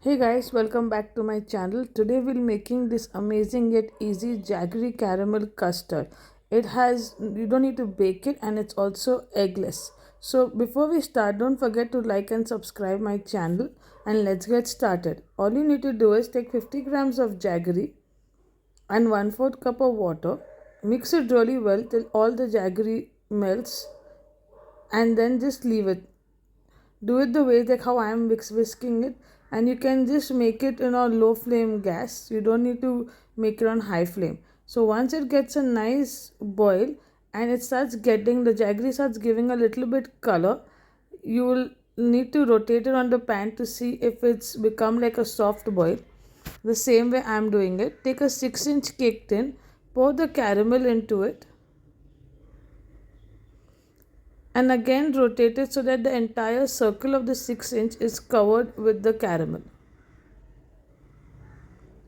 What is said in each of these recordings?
Hey guys, welcome back to my channel. Today we'll making this amazing yet easy Jaggery Caramel Custard. You don't need to bake it, and it's also eggless. So before we start, don't forget to like and subscribe my channel, and let's get started. All you need to do is take 50 grams of jaggery and 1/4 cup of water. Mix it really well till all the jaggery melts, and then just leave it. Do it the way like how I am whisking it, and you can just make it in a low flame gas. You don't need to make it on high flame. So once it gets a nice boil and it starts getting the jaggery starts giving a little bit color, you will need to rotate it on the pan to see if it's become like a soft boil. The same way I'm doing it. Take a 6-inch cake tin, pour the caramel into it, and again rotate it so that the entire circle of the 6-inch is covered with the caramel.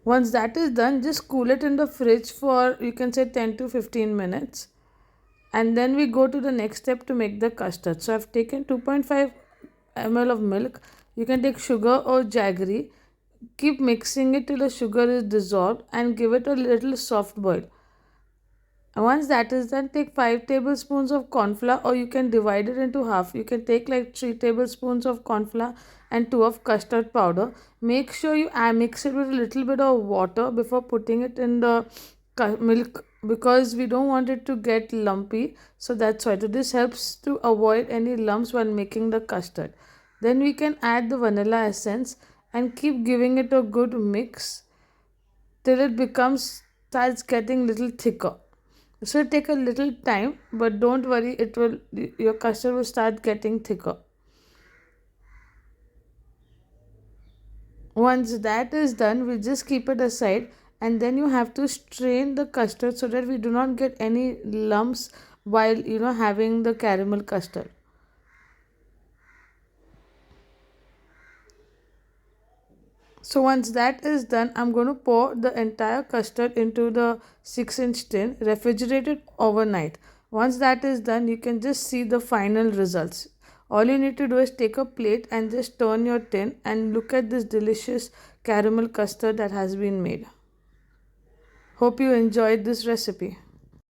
Once that is done, just cool it in the fridge for, you can say, 10 to 15 minutes, and then we go to the next step to make the custard. So I've taken 2.5 ml of milk. You can take sugar or jaggery. Keep mixing it till the sugar is dissolved and give it a little soft boil. And once that is done, take 5 tablespoons of corn flour, or you can divide it into half. You can take like 3 tablespoons of corn flour and 2 of custard powder. Make sure you mix it with a little bit of water before putting it in the milk, because we don't want it to get lumpy. So that's why. So this helps to avoid any lumps while making the custard. Then we can add the vanilla essence and keep giving it a good mix till it starts getting little thicker. So it take a little time, but don't worry, your custard will start getting thicker. Once that is done, we just keep it aside, and then you have to strain the custard so that we do not get any lumps while having the caramel custard. So once that is done, I'm going to pour the entire custard into the 6-inch tin, refrigerate it overnight. Once that is done, you can just see the final results. All you need to do is take a plate and just turn your tin and look at this delicious caramel custard that has been made. Hope you enjoyed this recipe.